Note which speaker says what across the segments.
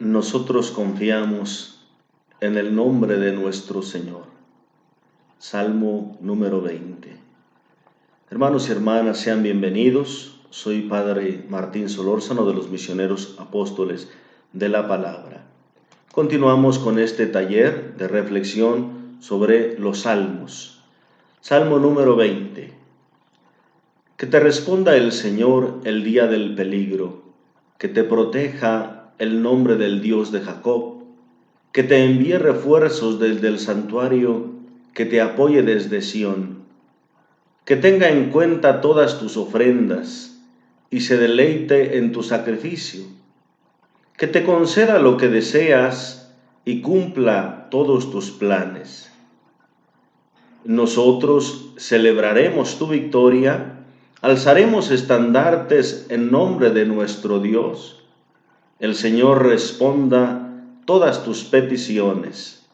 Speaker 1: Nosotros confiamos en el nombre de nuestro Señor. Salmo número 20. Hermanos y hermanas, sean bienvenidos. Soy Padre Martín Solórzano de los Misioneros Apóstoles de la Palabra. Continuamos con este taller de reflexión sobre los salmos. Salmo número 20. Que te responda el Señor el día del peligro, que te proteja el nombre del Dios de Jacob, que te envíe refuerzos desde el santuario, que te apoye desde Sión, que tenga en cuenta todas tus ofrendas y se deleite en tu sacrificio, que te conceda lo que deseas y cumpla todos tus planes. Nosotros celebraremos tu victoria, alzaremos estandartes en nombre de nuestro Dios. El Señor responda todas tus peticiones.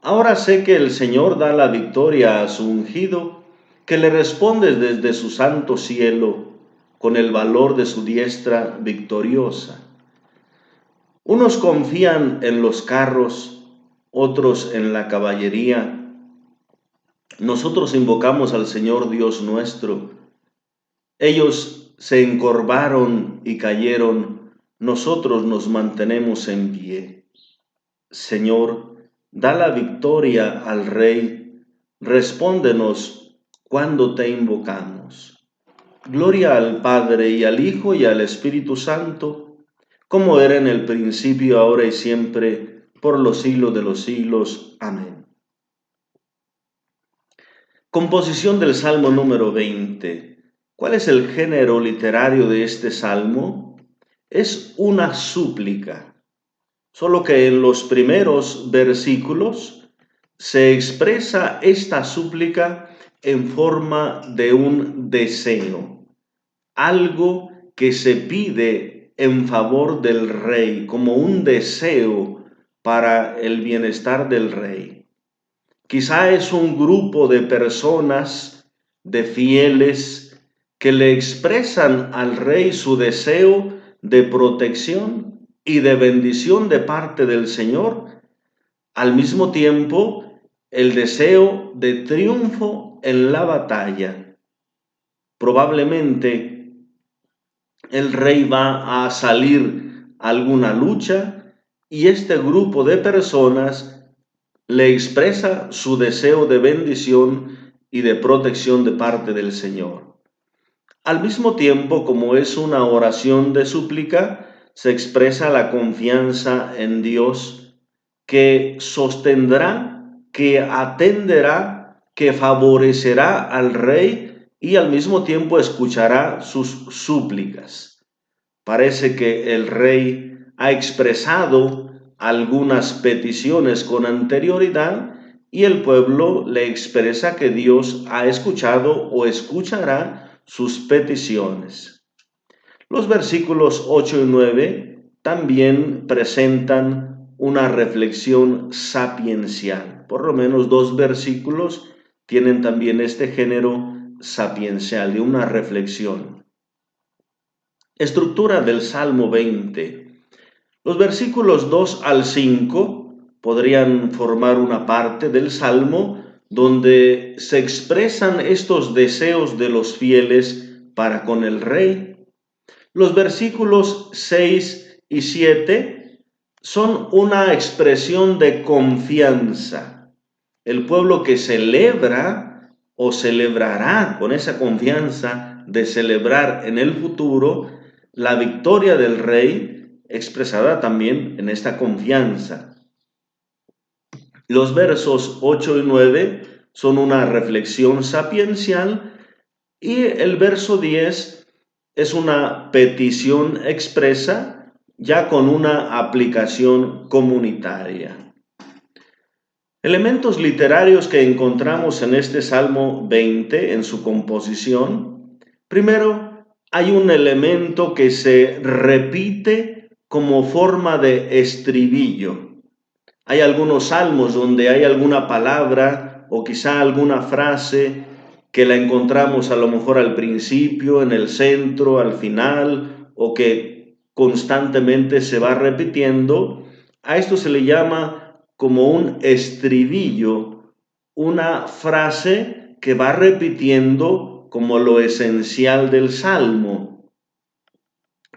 Speaker 1: Ahora sé que el Señor da la victoria a su ungido, que le respondes desde su santo cielo, con el valor de su diestra victoriosa. Unos confían en los carros, otros en la caballería. Nosotros invocamos al Señor Dios nuestro. Ellos se encorvaron y cayeron. Nosotros nos mantenemos en pie. Señor, da la victoria al Rey, respóndenos cuando te invocamos. Gloria al Padre y al Hijo y al Espíritu Santo, como era en el principio, ahora y siempre, por los siglos de los siglos. Amén. Composición del Salmo número 20. ¿Cuál es el género literario de este salmo? Es una súplica, solo que en los primeros versículos se expresa esta súplica en forma de un deseo, algo que se pide en favor del rey, como un deseo para el bienestar del rey. Quizá es un grupo de personas, de fieles, que le expresan al rey su deseo de protección y de bendición de parte del Señor, al mismo tiempo el deseo de triunfo en la batalla. Probablemente el rey va a salir a alguna lucha y este grupo de personas le expresa su deseo de bendición y de protección de parte del Señor. Al mismo tiempo, como es una oración de súplica, se expresa la confianza en Dios que sostendrá, que atenderá, que favorecerá al rey y al mismo tiempo escuchará sus súplicas. Parece que el rey ha expresado algunas peticiones con anterioridad y el pueblo le expresa que Dios ha escuchado o escuchará sus peticiones. Los versículos 8 y 9 también presentan una reflexión sapiencial. Por lo menos 2 versículos tienen también este género sapiencial de una reflexión. Estructura del Salmo 20. Los versículos 2 al 5 podrían formar una parte del Salmo donde se expresan estos deseos de los fieles para con el rey. Los versículos 6 y 7 son una expresión de confianza. El pueblo que celebra o celebrará con esa confianza de celebrar en el futuro la victoria del rey, expresada también en esta confianza. Los versos 8 y 9 son una reflexión sapiencial y el verso 10 es una petición expresa ya con una aplicación comunitaria. Elementos literarios que encontramos en este Salmo 20 en su composición. Primero, hay un elemento que se repite como forma de estribillo. Hay algunos salmos donde hay alguna palabra o quizá alguna frase que la encontramos a lo mejor al principio, en el centro, al final, o que constantemente se va repitiendo. A esto se le llama como un estribillo, una frase que va repitiendo como lo esencial del salmo.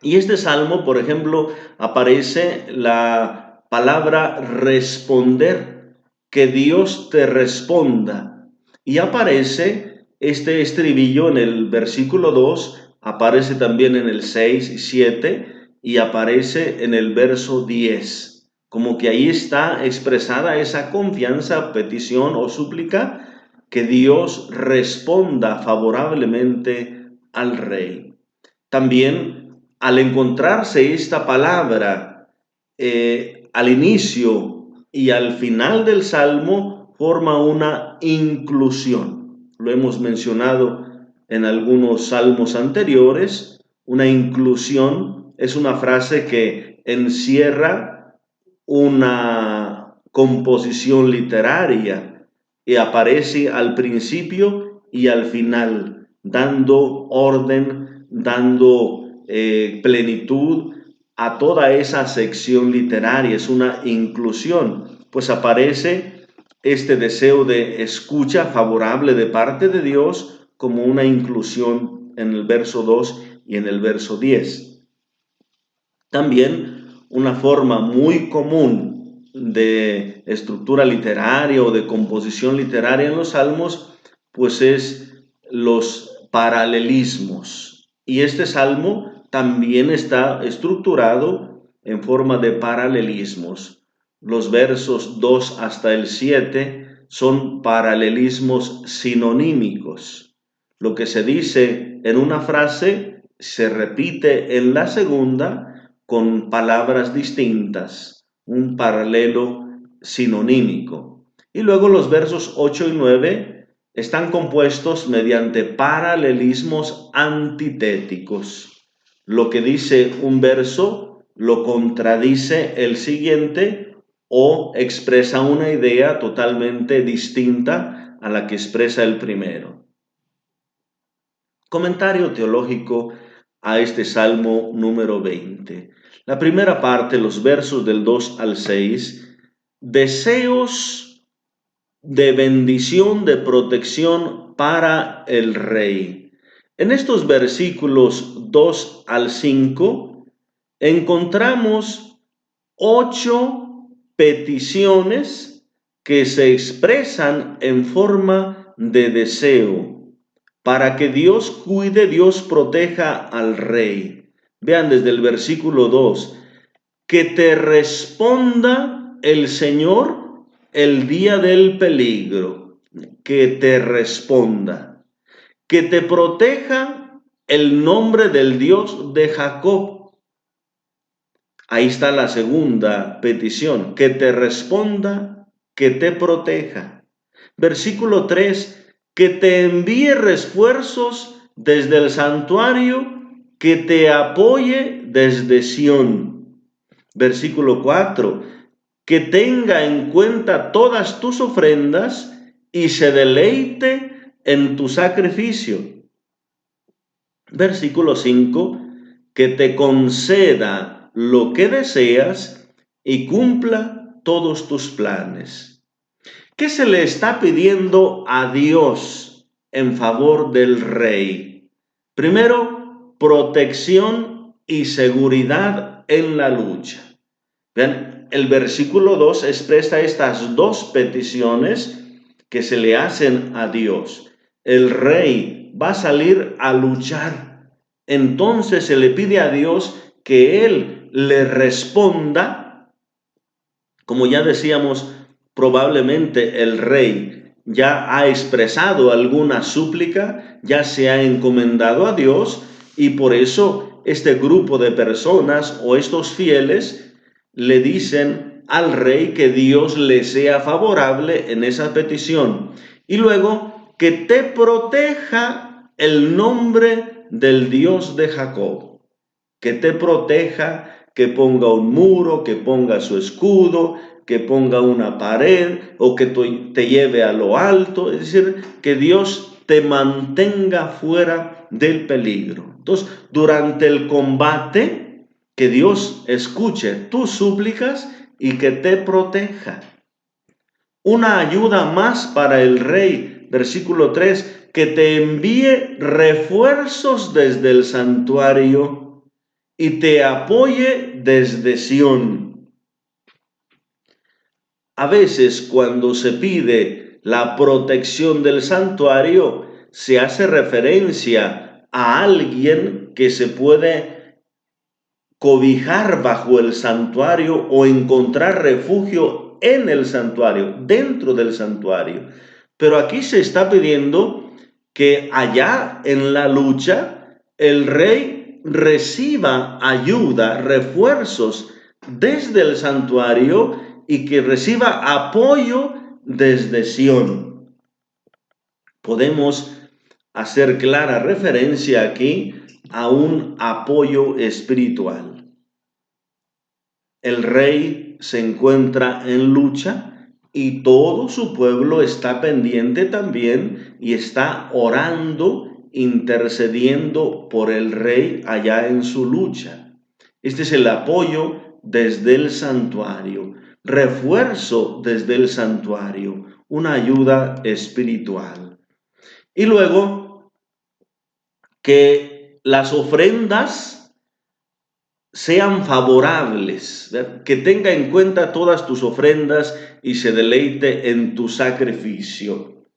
Speaker 1: Y este salmo, por ejemplo, aparece la palabra responder, que Dios te responda. Y aparece este estribillo en el versículo 2, aparece también en el 6 y 7 y aparece en el verso 10. Como que ahí está expresada esa confianza, petición o súplica, que Dios responda favorablemente al rey. También al encontrarse esta palabra al inicio y al final del salmo, forma una inclusión. Lo hemos mencionado en algunos salmos anteriores. Una inclusión es una frase que encierra una composición literaria y aparece al principio y al final, dando orden, dando plenitud a toda esa sección literaria. Es una inclusión, pues aparece este deseo de escucha favorable de parte de Dios como una inclusión en el verso 2 y en el verso 10. También una forma muy común de estructura literaria o de composición literaria en los salmos, pues es los paralelismos. Y este salmo también está estructurado en forma de paralelismos. Los versos 2 hasta el 7 son paralelismos sinonímicos. Lo que se dice en una frase se repite en la segunda con palabras distintas, un paralelo sinonímico. Y luego los versos 8 y 9 están compuestos mediante paralelismos antitéticos. Lo que dice un verso lo contradice el siguiente o expresa una idea totalmente distinta a la que expresa el primero. Comentario teológico a este Salmo número 20. La primera parte, los versos del 2 al 6, deseos de bendición, de protección para el rey. En estos versículos 2 al 5 encontramos 8 peticiones que se expresan en forma de deseo para que Dios cuide, Dios proteja al rey. Vean desde el versículo 2, que te responda el Señor el día del peligro, que te responda, que te proteja el nombre del Dios de Jacob. Ahí está la segunda petición, que te responda, que te proteja. Versículo 3, que te envíe refuerzos desde el santuario, que te apoye desde Sión. Versículo 4, que tenga en cuenta todas tus ofrendas y se deleite en tu sacrificio. Versículo 5, que te conceda lo que deseas y cumpla todos tus planes. ¿Qué se le está pidiendo a Dios en favor del rey? Primero, protección y seguridad en la lucha. Vean, el versículo 2 expresa estas dos peticiones que se le hacen a Dios. El rey va a salir a luchar. Entonces se le pide a Dios que Él le responda. Como ya decíamos, probablemente el rey ya ha expresado alguna súplica, ya se ha encomendado a Dios, y por eso este grupo de personas o estos fieles le dicen al rey que Dios le sea favorable en esa petición. Y luego que te proteja el nombre del Dios de Jacob, que te proteja, que ponga un muro, que ponga su escudo, que ponga una pared o que te lleve a lo alto. Es decir, que Dios te mantenga fuera del peligro. Entonces, durante el combate, que Dios escuche tus súplicas y que te proteja. Una ayuda más para el rey, versículo 3, que te envíe refuerzos desde el santuario y te apoye desde Sión. A veces cuando se pide la protección del santuario, se hace referencia a alguien que se puede cobijar bajo el santuario o encontrar refugio en el santuario, dentro del santuario. Pero aquí se está pidiendo que allá en la lucha el rey reciba ayuda, refuerzos desde el santuario y que reciba apoyo desde Sión. Podemos hacer clara referencia aquí a un apoyo espiritual. El rey se encuentra en lucha y todo su pueblo está pendiente también y está orando, intercediendo por el rey allá en su lucha. Este es el apoyo desde el santuario, refuerzo desde el santuario, una ayuda espiritual. Y luego que las ofrendas sean favorables, ¿verdad? Que tenga en cuenta todas tus ofrendas y se deleite en tu sacrificio.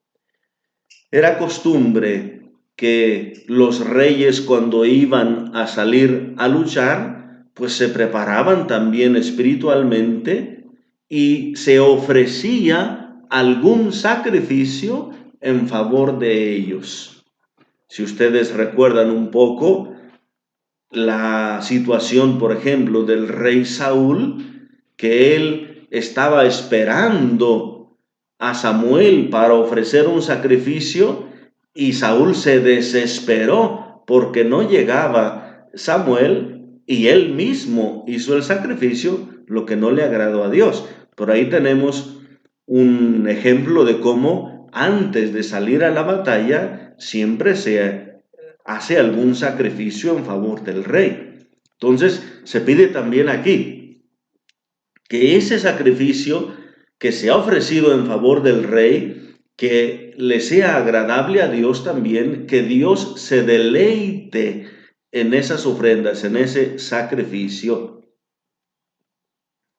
Speaker 1: Era costumbre que los reyes cuando iban a salir a luchar, pues se preparaban también espiritualmente y se ofrecía algún sacrificio en favor de ellos. Si ustedes recuerdan un poco, la situación, por ejemplo, del rey Saúl, que él estaba esperando a Samuel para ofrecer un sacrificio y Saúl se desesperó porque no llegaba Samuel y él mismo hizo el sacrificio, lo que no le agradó a Dios. Por ahí tenemos un ejemplo de cómo antes de salir a la batalla siempre se hace algún sacrificio en favor del rey. Entonces, se pide también aquí que ese sacrificio que se ha ofrecido en favor del rey, que le sea agradable a Dios también, que Dios se deleite en esas ofrendas, en ese sacrificio,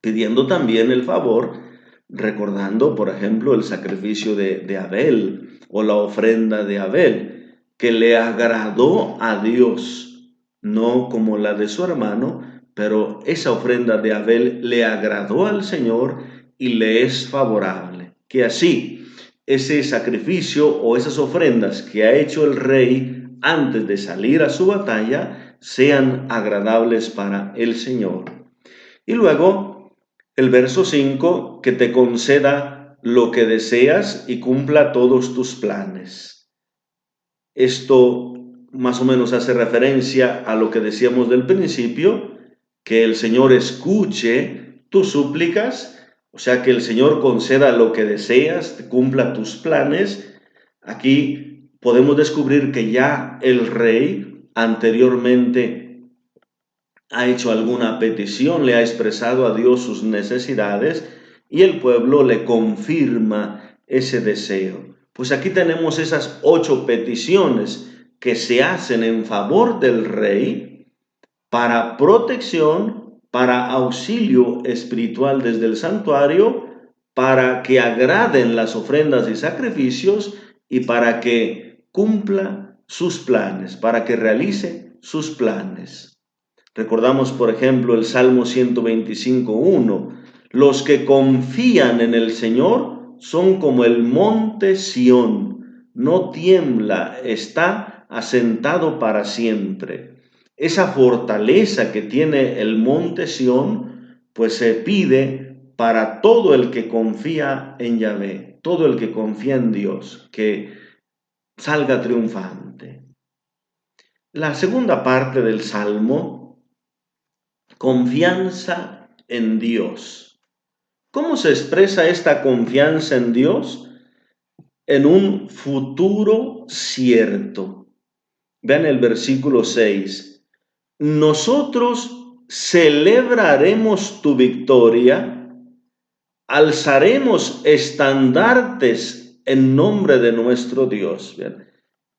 Speaker 1: pidiendo también el favor, recordando, por ejemplo, el sacrificio de Abel o la ofrenda de Abel, que le agradó a Dios, no como la de su hermano, pero esa ofrenda de Abel le agradó al Señor y le es favorable. Que así ese sacrificio o esas ofrendas que ha hecho el rey antes de salir a su batalla sean agradables para el Señor. Y luego el verso 5, que te conceda lo que deseas y cumpla todos tus planes. Esto más o menos hace referencia a lo que decíamos del principio, que el Señor escuche tus súplicas, o sea, que el Señor conceda lo que deseas, cumpla tus planes. Aquí podemos descubrir que ya el rey anteriormente ha hecho alguna petición, le ha expresado a Dios sus necesidades y el pueblo le confirma ese deseo. Pues aquí tenemos esas 8 peticiones que se hacen en favor del rey para protección, para auxilio espiritual desde el santuario, para que agraden las ofrendas y sacrificios y para que cumpla sus planes, para que realice sus planes. Recordamos, por ejemplo, el Salmo 125:1. Los que confían en el Señor son como el monte Sión, no tiembla, está asentado para siempre. Esa fortaleza que tiene el monte Sión, pues se pide para todo el que confía en Yahvé, todo el que confía en Dios, que salga triunfante. La segunda parte del Salmo, confianza en Dios. ¿Cómo se expresa esta confianza en Dios? En un futuro cierto. Vean el versículo 6. Nosotros celebraremos tu victoria, alzaremos estandartes en nombre de nuestro Dios. Bien,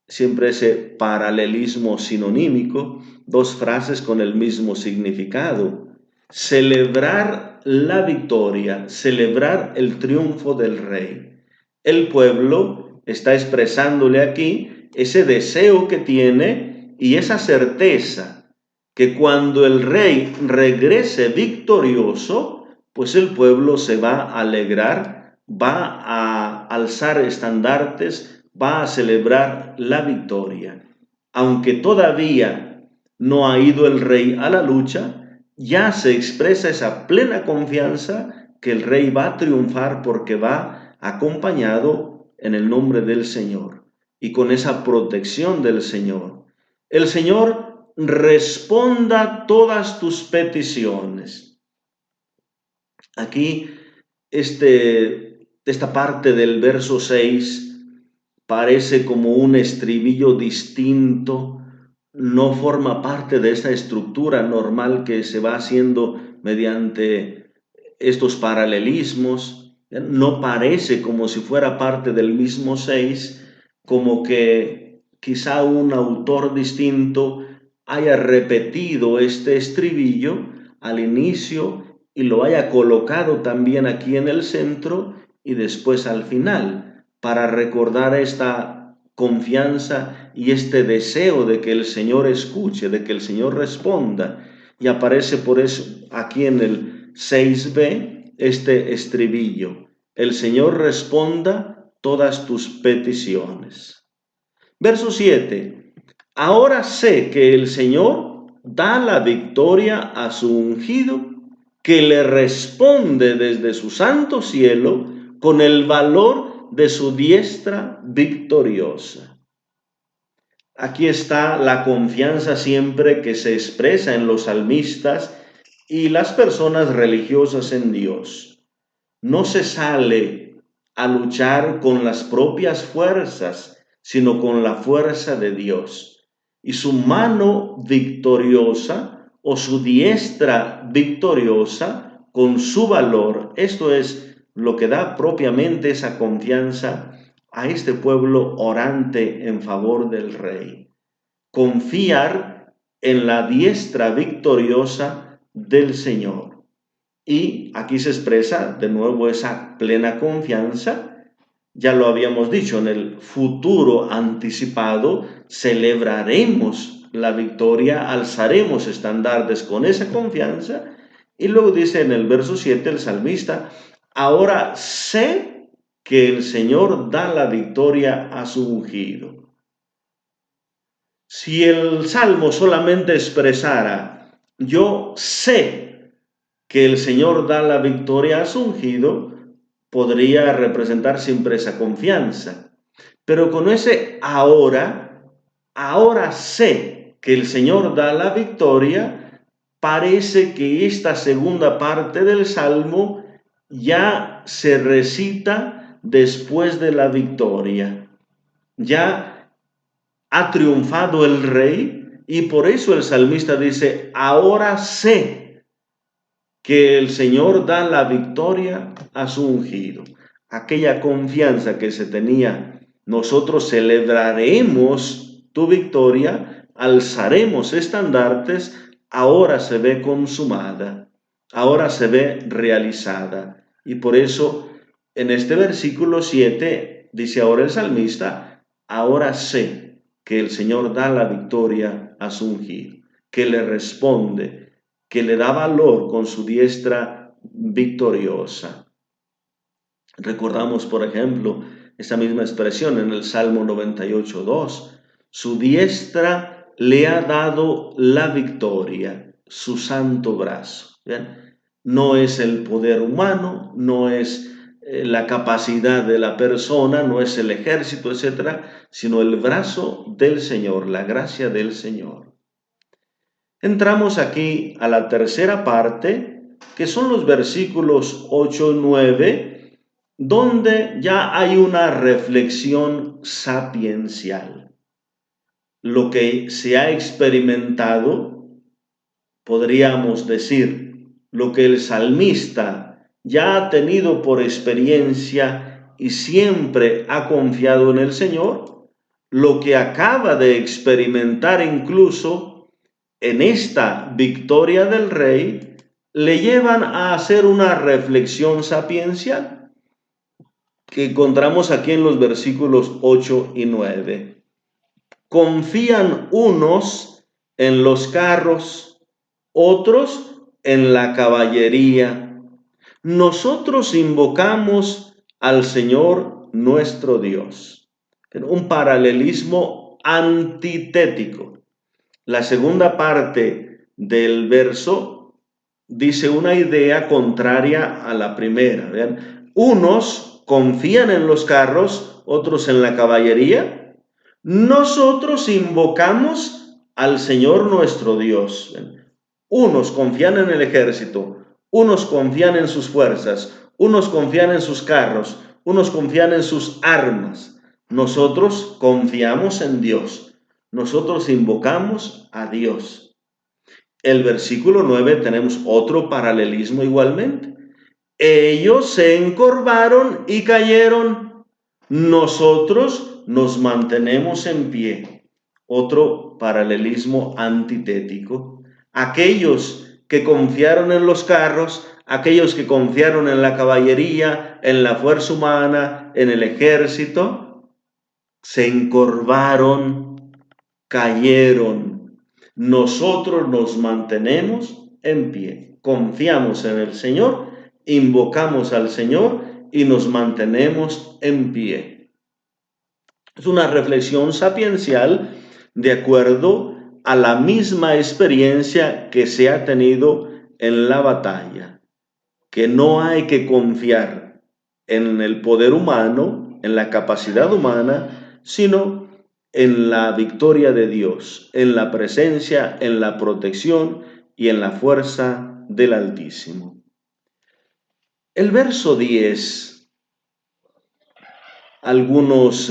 Speaker 1: siempre ese paralelismo sinonímico, dos frases con el mismo significado. Celebrar la victoria, celebrar el triunfo del rey. El pueblo está expresándole aquí ese deseo que tiene y esa certeza que cuando el rey regrese victorioso, pues el pueblo se va a alegrar, va a alzar estandartes, va a celebrar la victoria. Aunque todavía no ha ido el rey a la lucha, ya se expresa esa plena confianza que el rey va a triunfar porque va acompañado en el nombre del Señor y con esa protección del Señor. El Señor responda todas tus peticiones. Aquí esta parte del verso 6 parece como un estribillo distinto, no forma parte de esta estructura normal que se va haciendo mediante estos paralelismos. No parece como si fuera parte del mismo 6, como que quizá un autor distinto haya repetido este estribillo al inicio y lo haya colocado también aquí en el centro y después al final, para recordar esta confianza y este deseo de que el Señor escuche, de que el Señor responda. Y aparece por eso aquí en el 6b este estribillo: el Señor responda todas tus peticiones. Verso 7. Ahora sé que el Señor da la victoria a su ungido, que le responde desde su santo cielo con el valor de su diestra victoriosa. Aquí está la confianza siempre que se expresa en los salmistas y las personas religiosas en Dios. No se sale a luchar con las propias fuerzas, sino con la fuerza de Dios. Y su mano victoriosa o su diestra victoriosa con su valor, esto es lo que da propiamente esa confianza a este pueblo orante en favor del rey. Confiar en la diestra victoriosa del Señor. Y aquí se expresa de nuevo esa plena confianza. Ya lo habíamos dicho, en el futuro anticipado celebraremos la victoria, alzaremos estandartes con esa confianza. Y luego dice en el verso 7 el salmista: ahora sé que el Señor da la victoria a su ungido. Si el salmo solamente expresara: yo sé que el Señor da la victoria a su ungido, podría representar siempre esa confianza. Pero con ese ahora sé que el Señor da la victoria, parece que esta segunda parte del salmo ya se recita después de la victoria. Ya ha triunfado el rey y por eso el salmista dice: ahora sé que el Señor da la victoria a su ungido. Aquella confianza que se tenía: nosotros celebraremos tu victoria, alzaremos estandartes, ahora se ve consumada, ahora se ve realizada. Y por eso en este versículo 7 dice ahora el salmista: ahora sé que el Señor da la victoria a su ungido, que le responde, que le da valor con su diestra victoriosa. Recordamos, por ejemplo, esa misma expresión en el Salmo 98:2. Su diestra le ha dado la victoria, su santo brazo. ¿Bien? No es el poder humano, no es la capacidad de la persona, no es el ejército, etcétera, sino el brazo del Señor, la gracia del Señor. Entramos aquí a la tercera parte, que son los versículos 8 y 9, donde ya hay una reflexión sapiencial. Lo que se ha experimentado podríamos decir, lo que el salmista ya ha tenido por experiencia y siempre ha confiado en el Señor, lo que acaba de experimentar incluso en esta victoria del rey, le llevan a hacer una reflexión sapiencial que encontramos aquí en los versículos 8 y 9. Confían unos en los carros, otros en la caballería. Nosotros invocamos al Señor nuestro Dios. Un paralelismo antitético. La segunda parte del verso dice una idea contraria a la primera. Vean, unos confían en los carros, otros en la caballería. Nosotros invocamos al Señor nuestro Dios. Unos confían en el ejército, unos confían en sus fuerzas, unos confían en sus carros, unos confían en sus armas. Nosotros confiamos en Dios. Nosotros invocamos a Dios. El versículo 9 tenemos otro paralelismo igualmente. Ellos se encorvaron y cayeron. Nosotros nos mantenemos en pie. Otro paralelismo antitético. Aquellos que confiaron en los carros, aquellos que confiaron en la caballería, en la fuerza humana, en el ejército, se encorvaron, cayeron. Nosotros nos mantenemos en pie. Confiamos en el Señor, invocamos al Señor y nos mantenemos en pie. Es una reflexión sapiencial de acuerdo a la misma experiencia que se ha tenido en la batalla, que no hay que confiar en el poder humano, en la capacidad humana, sino en la victoria de Dios, en la presencia, en la protección y en la fuerza del Altísimo. El verso 10, algunas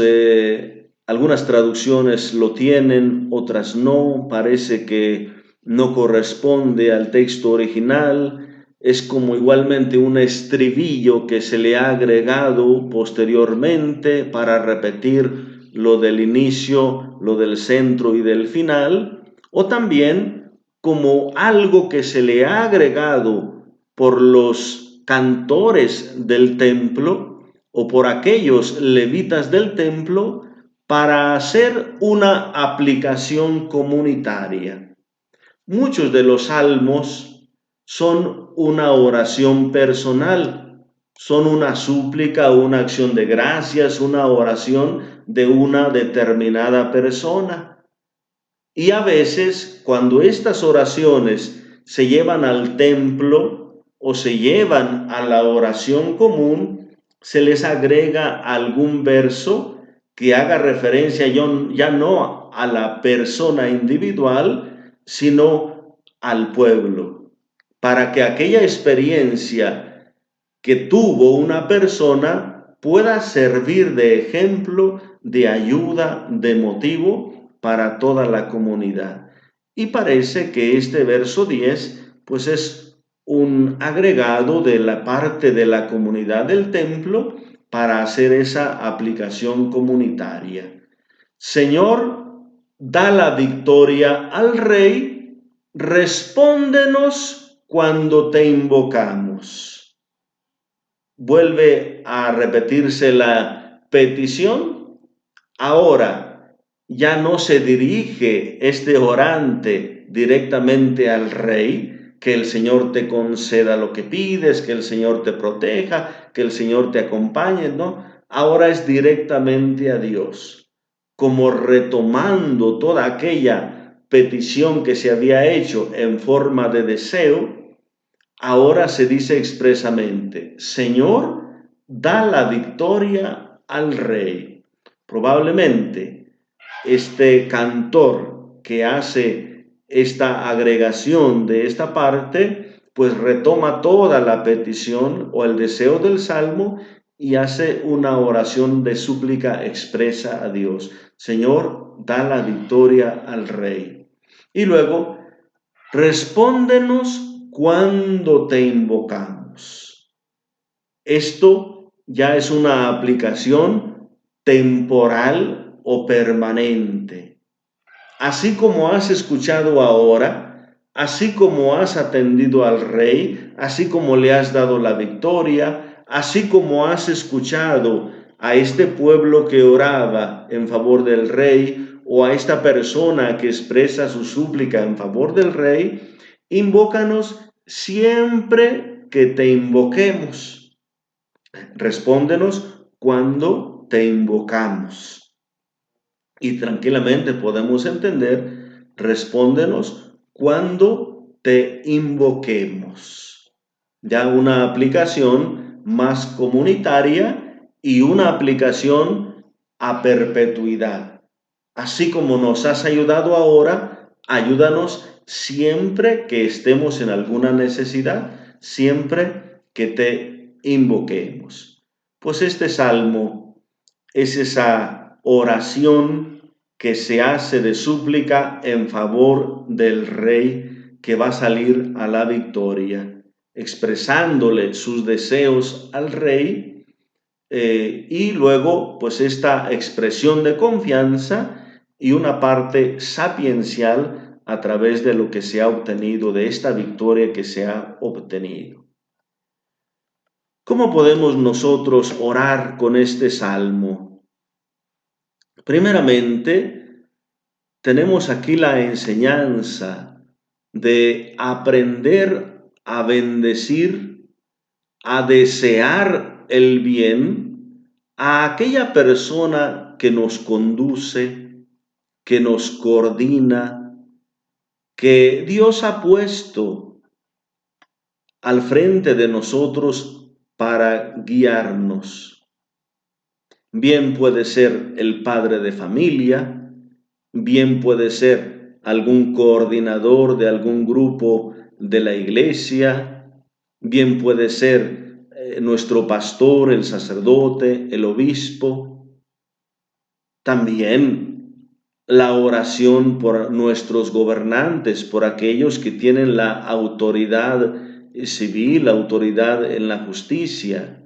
Speaker 1: traducciones lo tienen, otras no, parece que no corresponde al texto original, es como igualmente un estribillo que se le ha agregado posteriormente para repetir lo del inicio, lo del centro y del final, o también como algo que se le ha agregado por los cantores del templo o por aquellos levitas del templo para hacer una aplicación comunitaria. Muchos de los salmos son una oración personal, son una súplica, una acción de gracias, una oración de una determinada persona. Y a veces, cuando estas oraciones se llevan al templo o se llevan a la oración común, se les agrega algún verso que haga referencia ya no a la persona individual, sino al pueblo, para que aquella experiencia que tuvo una persona pueda servir de ejemplo, de ayuda, de motivo para toda la comunidad. Y parece que este verso 10 pues es un agregado de la parte de la comunidad del templo para hacer esa aplicación comunitaria. Señor, da la victoria al Rey, respóndenos cuando te invocamos. Vuelve a repetirse la petición. Ahora ya no se dirige este orante directamente al Rey, que el Señor te conceda lo que pides, que el Señor te proteja, que el Señor te acompañe, ¿no? Ahora es directamente a Dios, como retomando toda aquella petición que se había hecho en forma de deseo. Ahora se dice expresamente, Señor, da la victoria al Rey. Probablemente este cantor que hace esta agregación de esta parte, pues retoma toda la petición o el deseo del salmo y hace una oración de súplica expresa a Dios. Señor, da la victoria al Rey. Y luego Respóndenos cuando te invocamos. Esto ya es una aplicación temporal o permanente. Así como has escuchado ahora, así como has atendido al rey, así como le has dado la victoria, así como has escuchado a este pueblo que oraba en favor del rey o a esta persona que expresa su súplica en favor del rey, invócanos siempre que te invoquemos. Respóndenos cuando te invocamos. Y tranquilamente podemos entender, respóndenos cuando te invoquemos. Ya una aplicación más comunitaria y una aplicación a perpetuidad. Así como nos has ayudado ahora, ayúdanos siempre que estemos en alguna necesidad, siempre que te invoquemos. Pues este salmo es esa oración que se hace de súplica en favor del rey que va a salir a la victoria, expresándole sus deseos al rey, y luego pues esta expresión de confianza y una parte sapiencial a través de lo que se ha obtenido, de esta victoria que se ha obtenido. ¿Cómo podemos nosotros orar con este salmo? Primeramente, tenemos aquí la enseñanza de aprender a bendecir, a desear el bien a aquella persona que nos conduce, que nos coordina, que Dios ha puesto al frente de nosotros para guiarnos. Bien puede ser el padre de familia, bien puede ser algún coordinador de algún grupo de la iglesia, bien puede ser nuestro pastor, el sacerdote, el obispo. También la oración por nuestros gobernantes, por aquellos que tienen la autoridad civil, la autoridad en la justicia.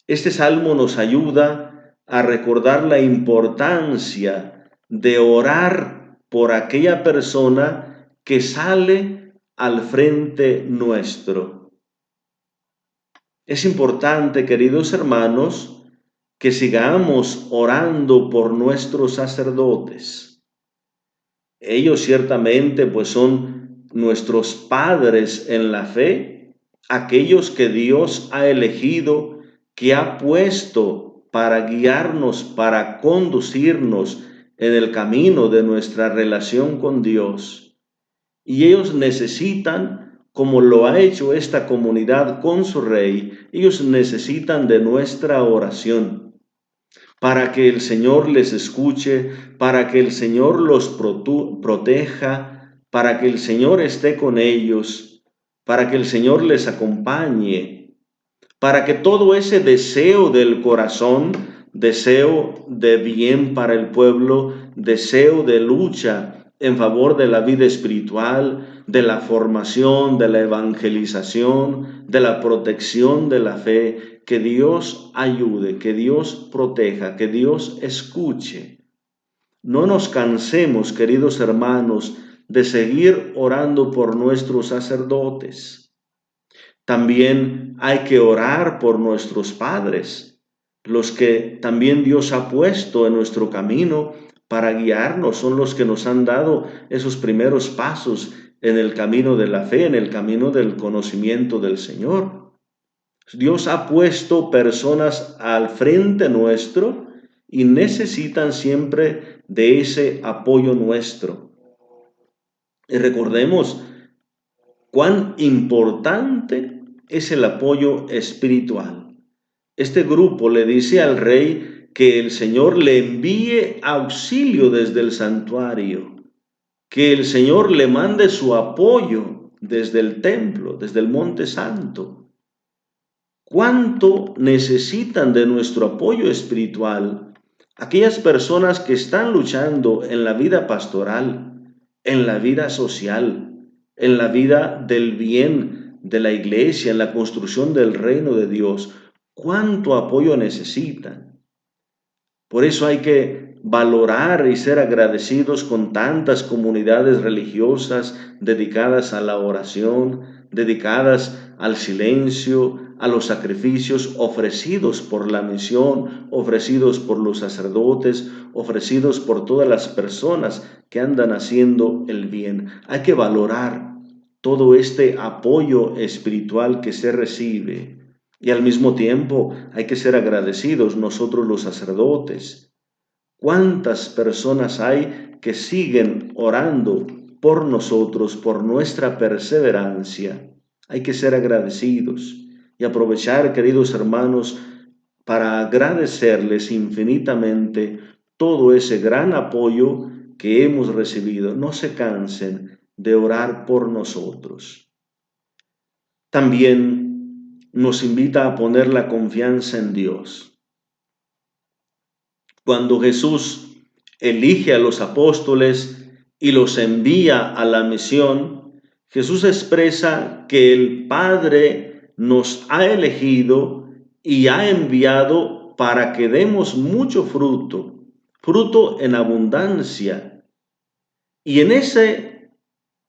Speaker 1: Este salmo nos ayuda a recordar la importancia de orar por aquella persona que sale al frente nuestro. Es importante, queridos hermanos, que sigamos orando por nuestros sacerdotes. Ellos ciertamente pues son nuestros padres en la fe, aquellos que Dios ha elegido, que ha puesto para guiarnos, para conducirnos en el camino de nuestra relación con Dios. Y ellos necesitan, como lo ha hecho esta comunidad con su rey, ellos necesitan de nuestra oración para que el Señor les escuche, para que el Señor los proteja, para que el Señor esté con ellos, para que el Señor les acompañe, para que todo ese deseo del corazón, deseo de bien para el pueblo, deseo de lucha en favor de la vida espiritual, de la formación, de la evangelización, de la protección de la fe, que Dios ayude, que Dios proteja, que Dios escuche. No nos cansemos, queridos hermanos, de seguir orando por nuestros sacerdotes. También hay que orar por nuestros padres, los que también Dios ha puesto en nuestro camino para guiarnos, son los que nos han dado esos primeros pasos en el camino de la fe, en el camino del conocimiento del Señor. Dios ha puesto personas al frente nuestro y necesitan siempre de ese apoyo nuestro. Y recordemos cuán importante es el apoyo espiritual. Este grupo le dice al rey que el Señor le envíe auxilio desde el santuario, que el Señor le mande su apoyo desde el templo, desde el monte santo. ¿Cuánto necesitan de nuestro apoyo espiritual aquellas personas que están luchando en la vida pastoral, en la vida social, en la vida del bien de la iglesia, en la construcción del reino de Dios. ¿Cuánto apoyo necesitan? Por eso hay que valorar y ser agradecidos con tantas comunidades religiosas dedicadas a la oración, dedicadas al silencio, a los sacrificios ofrecidos por la misión, ofrecidos por los sacerdotes, ofrecidos por todas las personas que andan haciendo el bien. Hay que valorar todo este apoyo espiritual que se recibe. Y al mismo tiempo hay que ser agradecidos nosotros los sacerdotes. ¿Cuántas personas hay que siguen orando por nosotros, por nuestra perseverancia? Hay que ser agradecidos y aprovechar, queridos hermanos, para agradecerles infinitamente todo ese gran apoyo que hemos recibido. No se cansen de orar por nosotros. También nos invita a poner la confianza en Dios. Cuando Jesús elige a los apóstoles y los envía a la misión, Jesús expresa que el Padre nos ha elegido y ha enviado para que demos mucho fruto, fruto en abundancia. Y en ese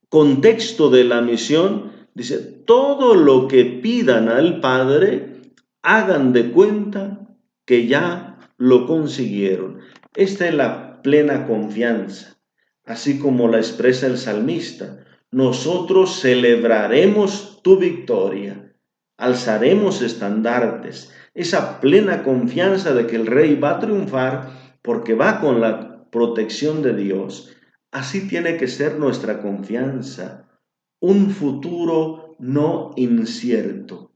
Speaker 1: contexto de la misión, dice, todo lo que pidan al Padre, hagan de cuenta que ya lo consiguieron. Esta es la plena confianza, así como la expresa el salmista. Nosotros celebraremos tu victoria, alzaremos estandartes. Esa plena confianza de que el Rey va a triunfar porque va con la protección de Dios. Así tiene que ser nuestra confianza. Un futuro no incierto,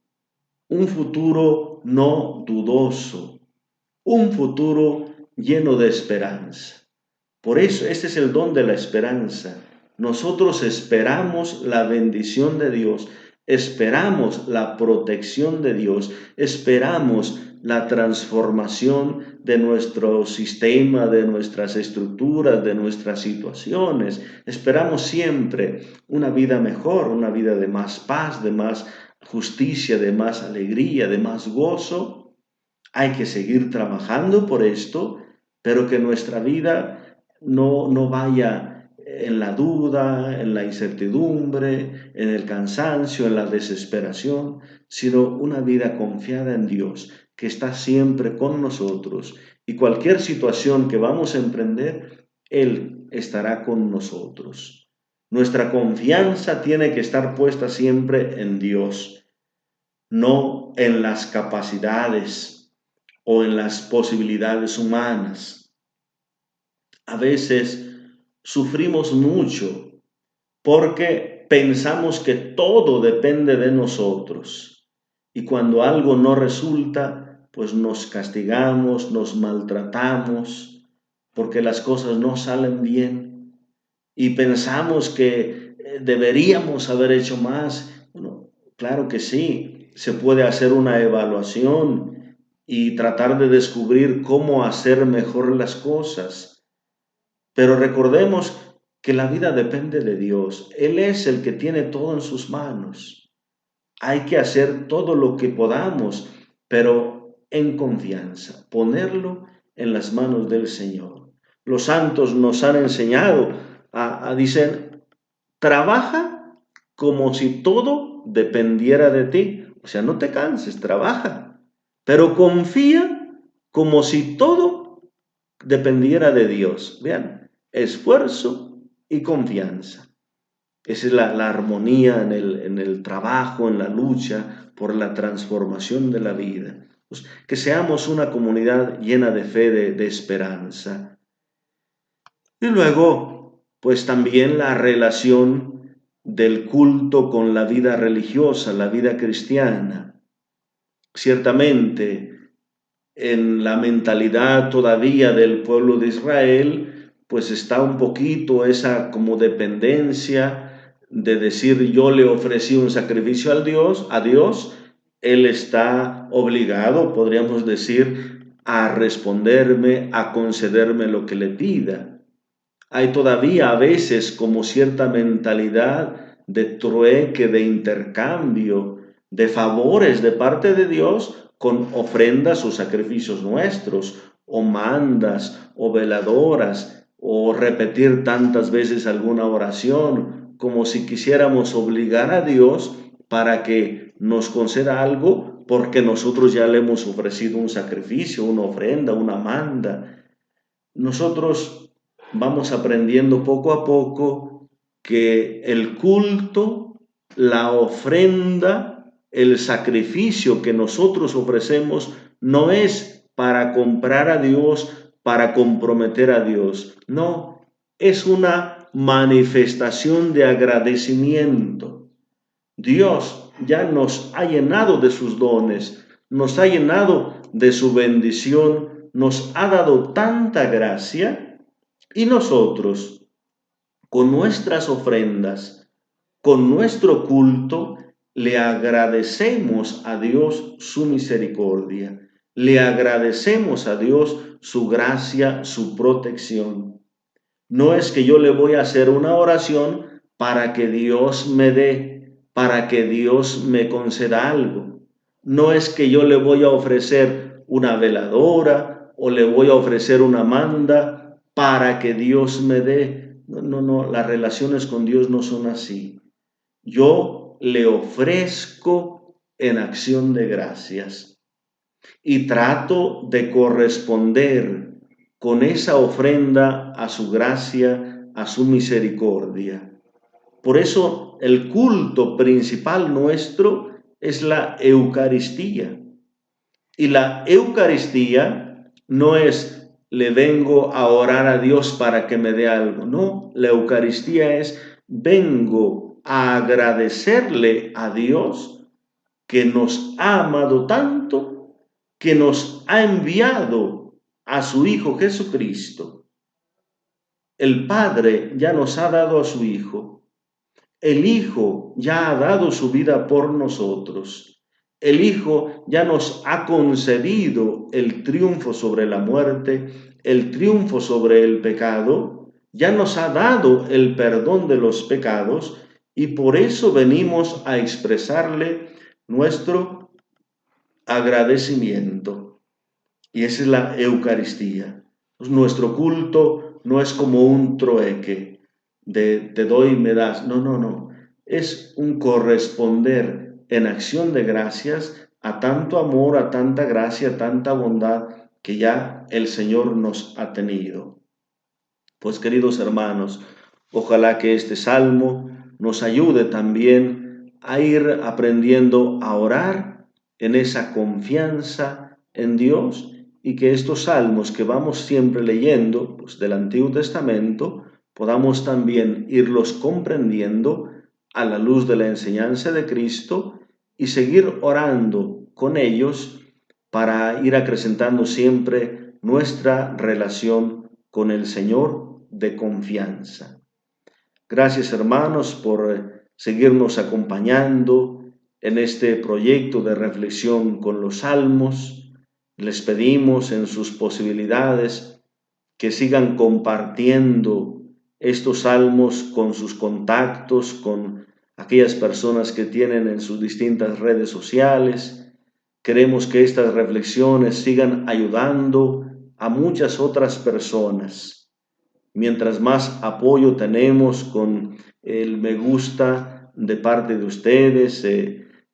Speaker 1: un futuro no dudoso, un futuro lleno de esperanza. Por eso, este es el don de la esperanza. Nosotros esperamos la bendición de Dios, esperamos la protección de Dios, esperamos la transformación de nuestro sistema, de nuestras estructuras, de nuestras situaciones. Esperamos siempre una vida mejor, una vida de más paz, de más justicia, de más alegría, de más gozo. Hay que seguir trabajando por esto, pero que nuestra vida no vaya en la duda, en la incertidumbre, en el cansancio, en la desesperación, sino una vida confiada en Dios, que está siempre con nosotros. Y cualquier situación que vamos a emprender, Él estará con nosotros. Nuestra confianza tiene que estar puesta siempre en Dios, no en las capacidades o en las posibilidades humanas. A veces sufrimos mucho porque pensamos que todo depende de nosotros. Y cuando algo no resulta, pues nos castigamos, nos maltratamos, porque las cosas no salen bien. Y pensamos que deberíamos haber hecho más. Bueno, claro que sí, se puede hacer una evaluación y tratar de descubrir cómo hacer mejor las cosas. Pero recordemos que la vida depende de Dios. Él es el que tiene todo en sus manos. Hay que hacer todo lo que podamos, pero en confianza, ponerlo en las manos del Señor. Los santos nos han enseñado dicen, trabaja como si todo dependiera de ti. O sea, no te canses, trabaja, pero confía como si todo dependiera de Dios. Vean, esfuerzo y confianza. Esa es la armonía en el trabajo, en la lucha por la transformación de la vida. Pues, que seamos una comunidad llena de fe, de esperanza. Y luego, pues también la relación del culto con la vida religiosa, la vida cristiana. Ciertamente, en la mentalidad todavía del pueblo de Israel, pues está un poquito esa como dependencia de decir yo le ofrecí un sacrificio a Dios, Él está obligado, podríamos decir, a responderme, a concederme lo que le pida. Hay todavía a veces como cierta mentalidad de trueque, de intercambio, de favores de parte de Dios con ofrendas o sacrificios nuestros, o mandas, o veladoras, o repetir tantas veces alguna oración, como si quisiéramos obligar a Dios para que nos conceda algo, porque nosotros ya le hemos ofrecido un sacrificio, una ofrenda, una manda. Nosotros vamos aprendiendo poco a poco que el culto, la ofrenda, el sacrificio que nosotros ofrecemos no es para comprar a Dios, para comprometer a Dios. No, es una manifestación de agradecimiento. Dios ya nos ha llenado de sus dones, nos ha llenado de su bendición, nos ha dado tanta gracia y nosotros, con nuestras ofrendas, con nuestro culto, le agradecemos a Dios su misericordia, le agradecemos a Dios su gracia, su protección. No es que yo le voy a hacer una oración para que Dios me dé, para que Dios me conceda algo. No es que yo le voy a ofrecer una veladora o le voy a ofrecer una manda para que Dios me dé. No, no, no, las relaciones con Dios no son así. Yo le ofrezco en acción de gracias y trato de corresponder con esa ofrenda a su gracia, a su misericordia. Por eso el culto principal nuestro es la Eucaristía. Y la Eucaristía no es le vengo a orar a Dios para que me dé algo. No, la Eucaristía es vengo a agradecerle a Dios que nos ha amado tanto, que nos ha enviado a su Hijo Jesucristo. El Padre ya nos ha dado a su Hijo. El Hijo ya ha dado su vida por nosotros. El Hijo ya nos ha concedido el triunfo sobre la muerte, el triunfo sobre el pecado, ya nos ha dado el perdón de los pecados y por eso venimos a expresarle nuestro agradecimiento. Y esa es la Eucaristía. Pues nuestro culto no es como un trueque de te doy y me das. No, no, no. Es un corresponder en acción de gracias a tanto amor, a tanta gracia, a tanta bondad que ya el Señor nos ha tenido. Pues queridos hermanos, ojalá que este salmo nos ayude también a ir aprendiendo a orar en esa confianza en Dios y que estos salmos que vamos siempre leyendo pues, del Antiguo Testamento podamos también irlos comprendiendo a la luz de la enseñanza de Cristo y seguir orando con ellos para ir acrecentando siempre nuestra relación con el Señor de confianza. Gracias hermanos por seguirnos acompañando en este proyecto de reflexión con los salmos. Les pedimos en sus posibilidades que sigan compartiendo estos salmos con sus contactos, con aquellas personas que tienen en sus distintas redes sociales. Queremos que estas reflexiones sigan ayudando a muchas otras personas. Mientras más apoyo tenemos con el me gusta de parte de ustedes,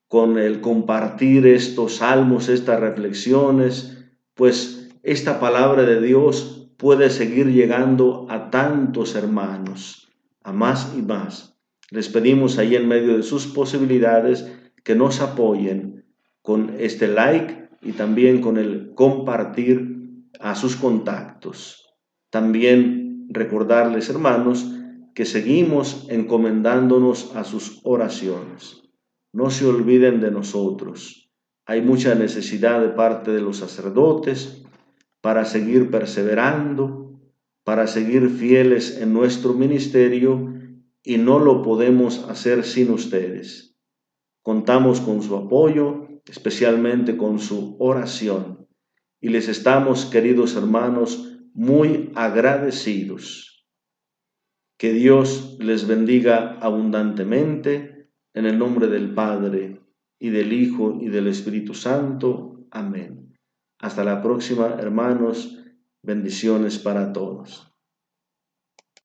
Speaker 1: con el compartir estos salmos, estas reflexiones, pues esta palabra de Dios puede seguir llegando a tantos hermanos, a más y más. Les pedimos ahí en medio de sus posibilidades que nos apoyen con este like y también con el compartir a sus contactos. También recordarles, hermanos, que seguimos encomendándonos a sus oraciones. No se olviden de nosotros. Hay mucha necesidad de parte de los sacerdotes para seguir perseverando, para seguir fieles en nuestro ministerio y no lo podemos hacer sin ustedes. Contamos con su apoyo, especialmente con su oración. Y les estamos, queridos hermanos, muy agradecidos. Que Dios les bendiga abundantemente, en el nombre del Padre, y del Hijo, y del Espíritu Santo. Amén. Hasta la próxima, hermanos. Bendiciones para todos.